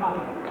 Hopper!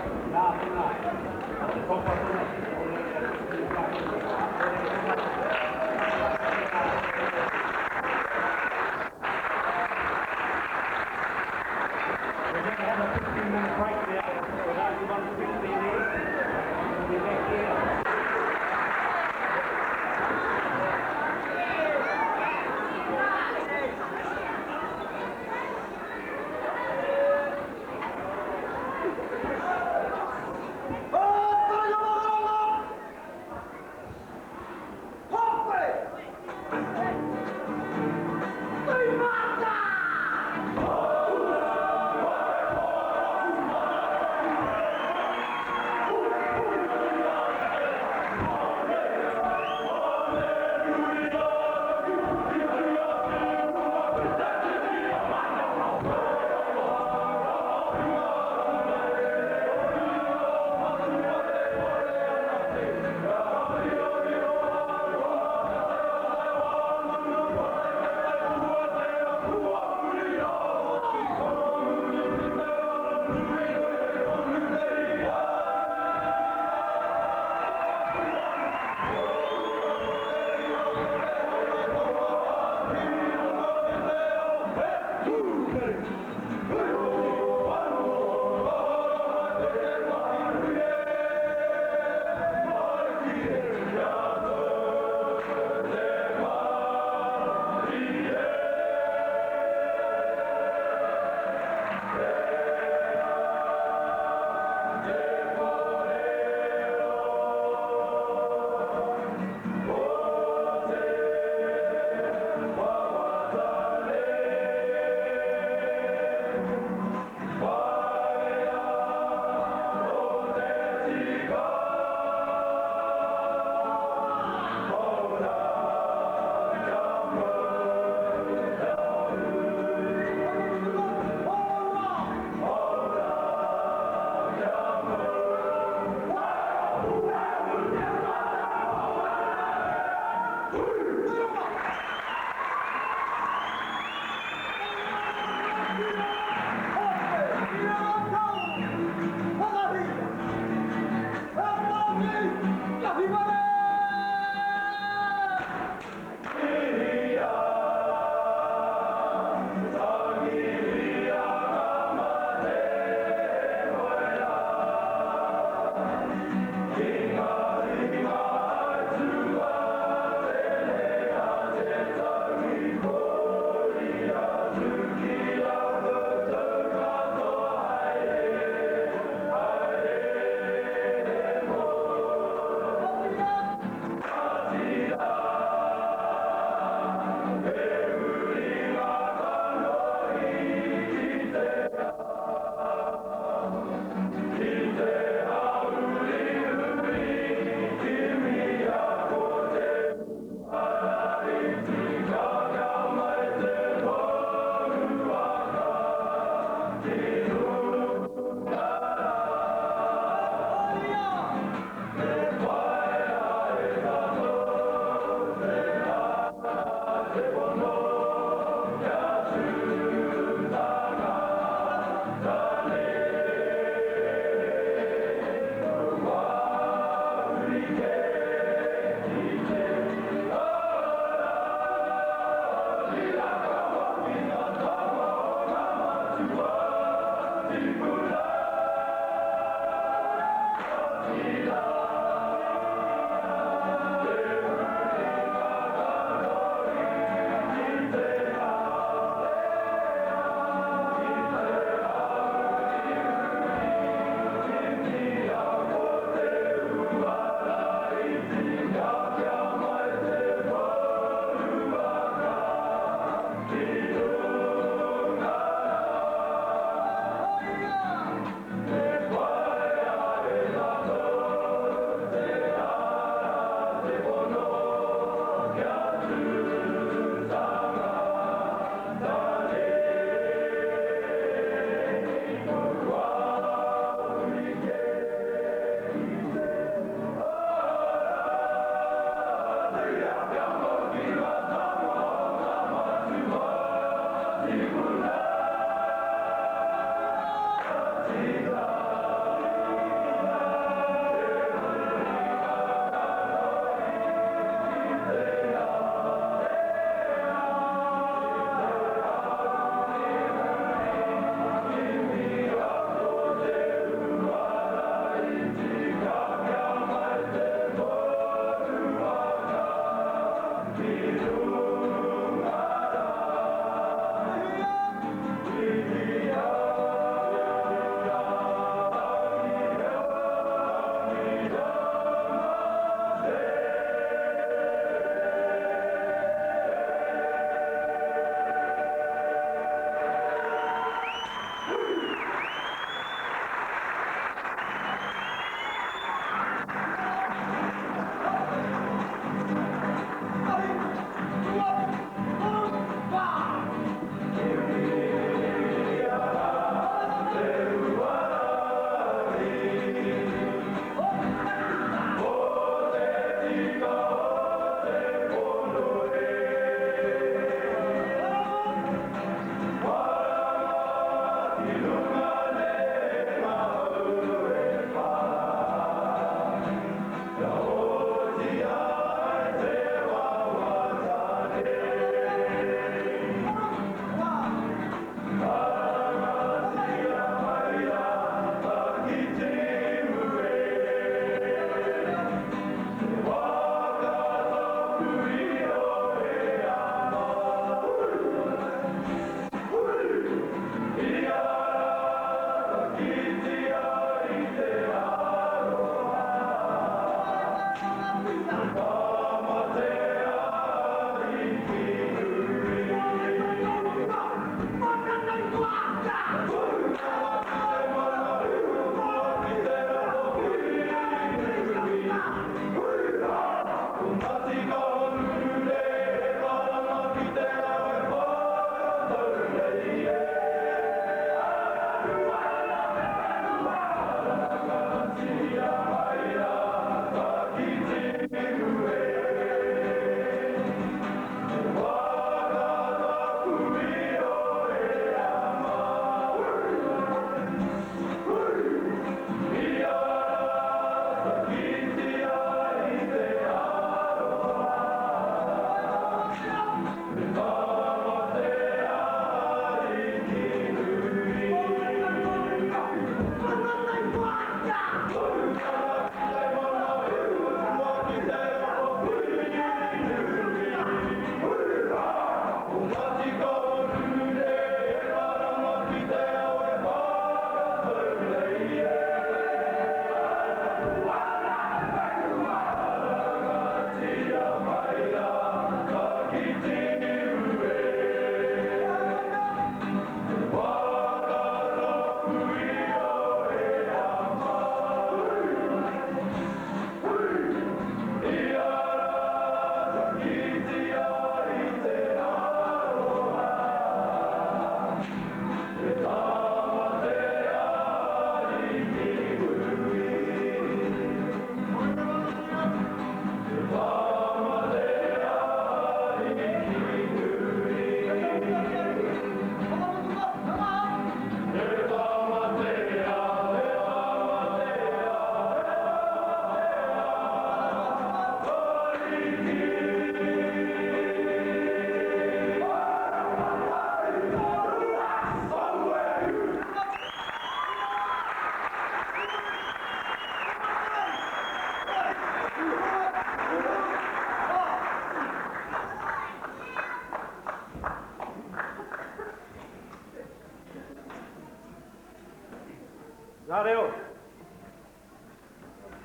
Ngā reo,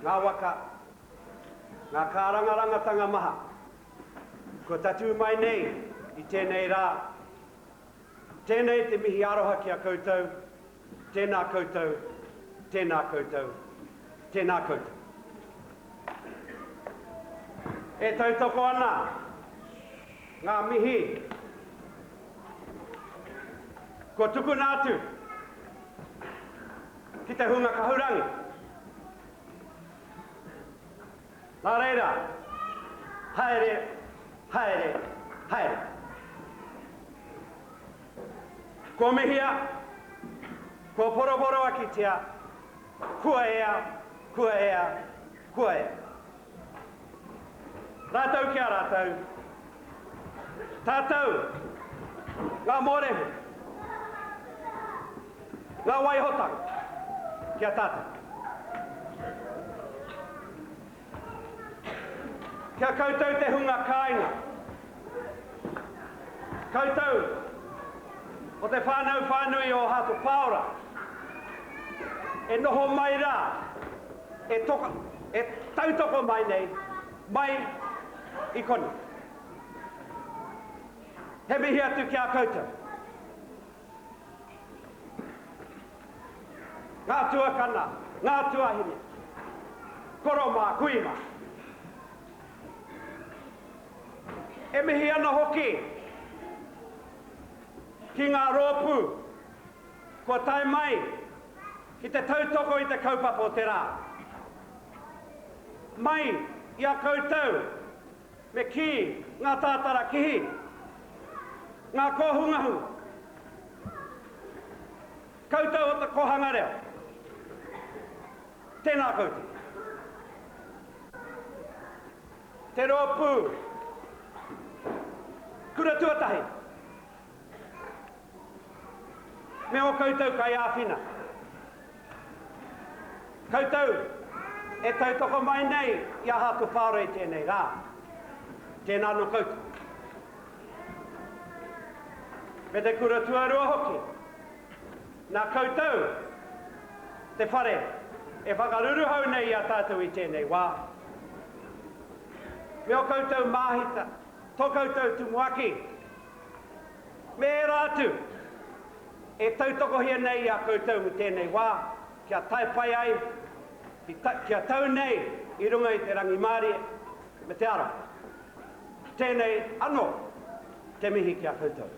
ngā waka, ngā kārangarangatanga maha, ko tatu mai nei I tēnei rā. Tēnei te mihi aroha ki a koutou, tēnā koutou, tēnā koutou, tēnā koutou. E tautoko ana, ngā mihi, ko tuku nātu, ki te hunga kahurangi. Nā reira, haere, haere, haere. Ko mihia, ko poroboro akitia, kua ea, kua ea, kua ea. Rātau kia rātau, tātou, ngā mōrehu, ngā waihotanga, kia tātou. Kia koutou te hunga kāinga. Koutou, o te whānau whānui o hatu pāora, e noho mai rā, e tautoko mai nei, mai I koni. He mihi atu ki a koutou. Ngā tuakana, ngā tuahine, koroma, kuima. E mihi ana hoki, ki ngā rōpū, kua tai mai, ki te tautoko I te kaupapa o te rā. Mai I a koutou, me ki ngā tātara kihi, ngā kohungahu. Koutou o te kohanga reo. Tēnā koutou. Te rōpū, kura tuatahi. Me o koutou kai āwhina. Koutou, e tautoko mai nei I a hatu whāro I tēnei rā. Tēnā no koutou. Me te kura tuarua hoki. Nā koutou, te whare, e whakaruruhau nei I a tātou I tēnei wā. Me o koutou māhita, tō koutou tumuaki. Me e rātu, e tautoko hia nei I a koutou I tēnei wā, kia taipai ai, kia tau nei I runga I te rangi Māori, me te ara. Tēnei anō, te mihi ki a koutou.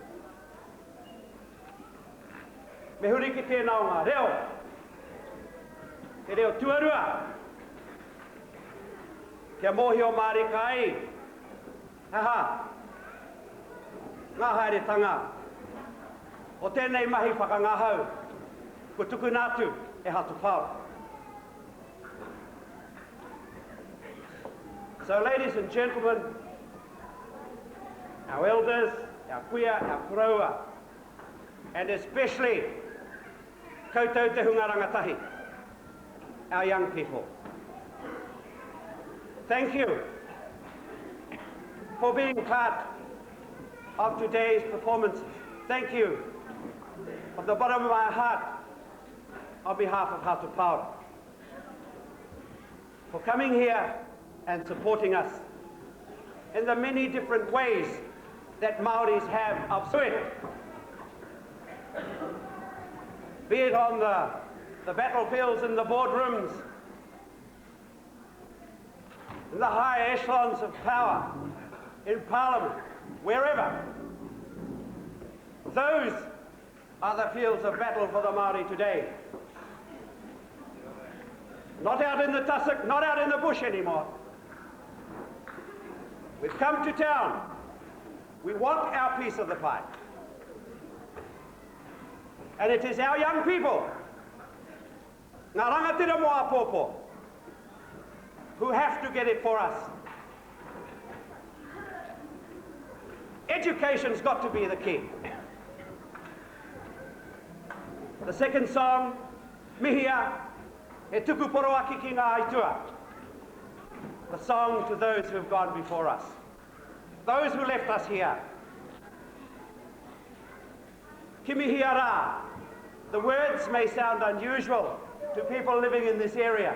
Me huri ki tēnā o ngā reo, te reo tuarua, kia mōhi o Māori ka ai, haha, ngā haere tanga, o tēnei mahi whakangahau, ko tuku nātu e hatu pāo. So ladies and gentlemen, our elders, our kuia, our kuraua, and especially koutou te hunga rangatahi, our young people. Thank you for being part of today's performances. Thank you from the bottom of my heart on behalf of Hatu Paora for coming here and supporting us in the many different ways that Maoris have of doing it. Be it on the battlefields and the boardrooms, in the high echelons of power, in Parliament, wherever. Those are the fields of battle for the Māori today. Not out in the tussock, not out in the bush anymore. We've come to town. We want our piece of the pie. And it is our young people, ngā rangatira mo a pōpō, who have to get it for us. Education's got to be the key. The second song, Mihia, e tuku poro aki ki ngā aitua. The song to those who have gone before us. Those who left us here. Ki mihia rā. The words may sound unusual, to people living in this area,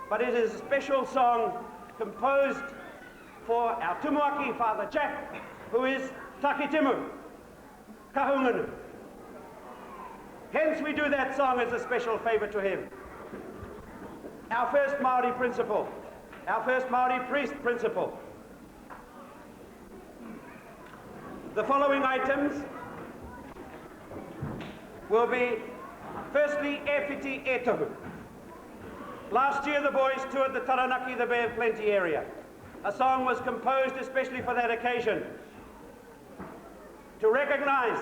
but it is a special song composed for our tumuaki, Father Jack, who is Takitimu, Kahungunu. Hence we do that song as a special favour to him. Our first Māori principle, our first Māori priest principle. The following items will be, firstly, e whiti e tohu. Last year the boys toured the Taranaki, the Bay of Plenty area. A song was composed especially for that occasion to recognise